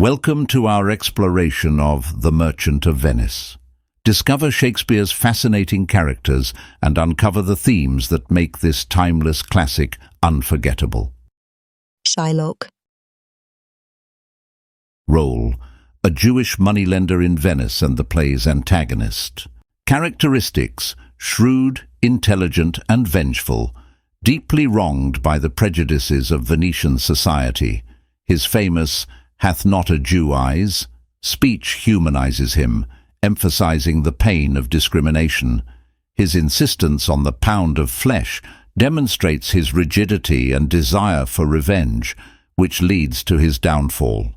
Welcome to our exploration of The Merchant of Venice. Discover Shakespeare's fascinating characters and uncover the themes that make this timeless classic unforgettable. Shylock. Role: a Jewish moneylender in Venice and the play's antagonist. Characteristics: shrewd, intelligent and vengeful, deeply wronged by the prejudices of Venetian society. His famous "hath not a Jew eyes" speech humanizes him, emphasizing the pain of discrimination. His insistence on the pound of flesh demonstrates his rigidity and desire for revenge, which leads to his downfall.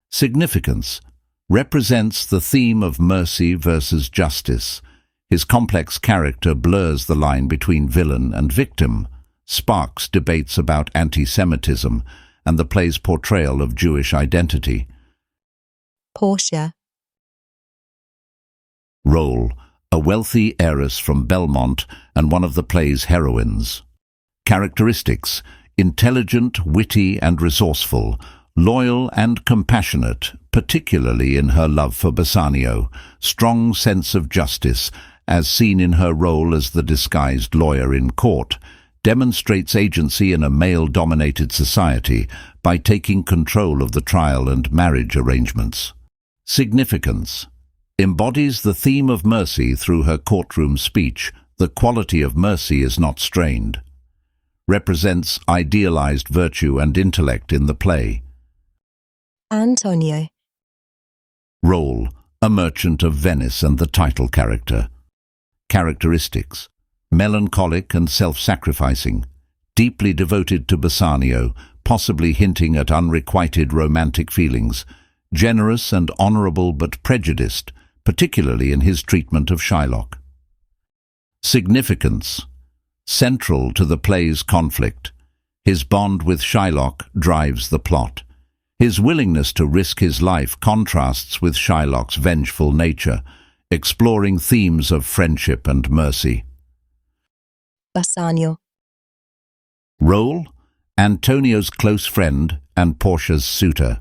Significance: represents the theme of mercy versus justice. His complex character blurs the line between villain and victim, sparks debates about anti-Semitism, and the play's portrayal of Jewish identity. Portia. Role: a wealthy heiress from Belmont and one of the play's heroines. Characteristics: intelligent, witty and resourceful, loyal and compassionate, particularly in her love for Bassanio, strong sense of justice, as seen in her role as the disguised lawyer in court, demonstrates agency in a male-dominated society by taking control of the trial and marriage arrangements. Significance: embodies the theme of mercy through her courtroom speech. The quality of mercy is not strained. Represents idealized virtue and intellect in the play. Antonio. Role: a merchant of Venice and the title character. Characteristics: melancholic and self-sacrificing, deeply devoted to Bassanio, possibly hinting at unrequited romantic feelings, generous and honorable but prejudiced, particularly in his treatment of Shylock. Significance: central to the play's conflict. His bond with Shylock drives the plot. His willingness to risk his life contrasts with Shylock's vengeful nature, exploring themes of friendship and mercy. Bassanio. Role: Antonio's close friend and Portia's suitor.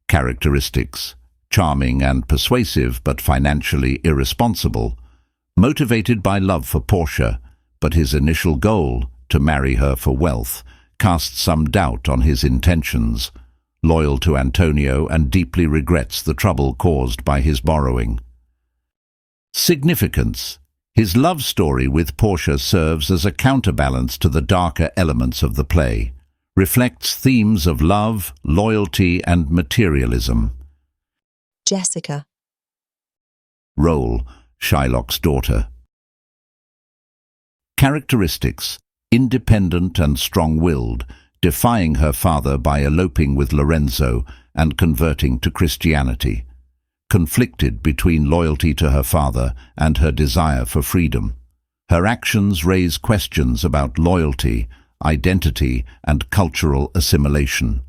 Characteristics: charming and persuasive but financially irresponsible, motivated by love for Portia, but his initial goal, to marry her for wealth, casts some doubt on his intentions. Loyal to Antonio and deeply regrets the trouble caused by his borrowing. Significance: his love story with Portia serves as a counterbalance to the darker elements of the play, reflects themes of love, loyalty and materialism. Jessica. Role: Shylock's daughter. Characteristics: independent and strong-willed, defying her father by eloping with Lorenzo and converting to Christianity. Conflicted between loyalty to her father and her desire for freedom. Her actions raise questions about loyalty, identity, and cultural assimilation.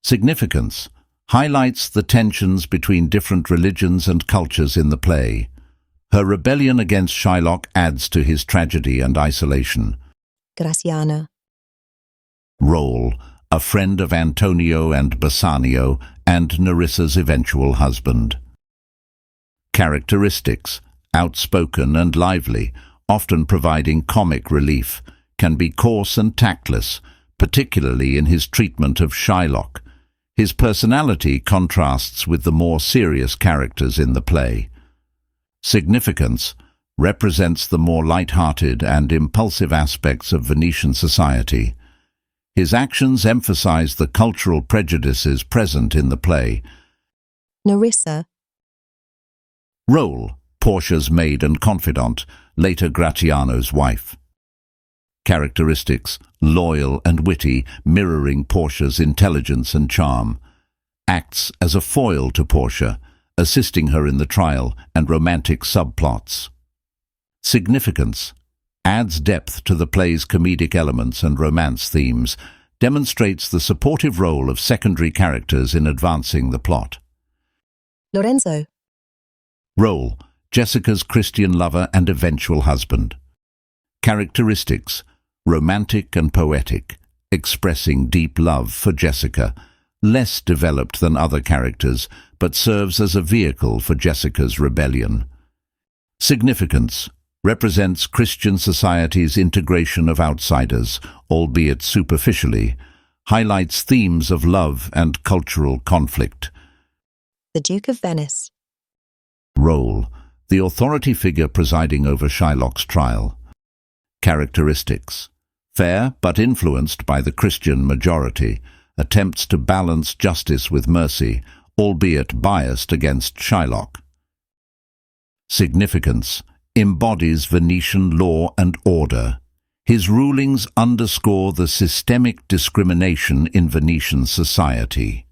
Significance: highlights the tensions between different religions and cultures in the play. Her rebellion against Shylock adds to his tragedy and isolation. Gratiano. Role: a friend of Antonio and Bassanio and Nerissa's eventual husband. Characteristics: outspoken and lively, often providing comic relief, can be coarse and tactless, particularly in his treatment of Shylock. His personality contrasts with the more serious characters in the play. Significance: represents the more light-hearted and impulsive aspects of Venetian society. His actions emphasize the cultural prejudices present in the play. Nerissa. Role: Portia's maid and confidant, later Gratiano's wife. Characteristics: loyal and witty, mirroring Portia's intelligence and charm. Acts as a foil to Portia, assisting her in the trial and romantic subplots. Significance: adds depth to the play's comedic elements and romance themes, demonstrates the supportive role of secondary characters in advancing the plot. Lorenzo. Role: Jessica's Christian lover and eventual husband. Characteristics: romantic and poetic, expressing deep love for Jessica, less developed than other characters, but serves as a vehicle for Jessica's rebellion. Significance: represents Christian society's integration of outsiders, albeit superficially, highlights themes of love and cultural conflict. The Duke of Venice. Role: the authority figure presiding over Shylock's trial. Characteristics: fair but influenced by the Christian majority, attempts to balance justice with mercy, albeit biased against Shylock. Significance: embodies Venetian law and order. His rulings underscore the systemic discrimination in Venetian society.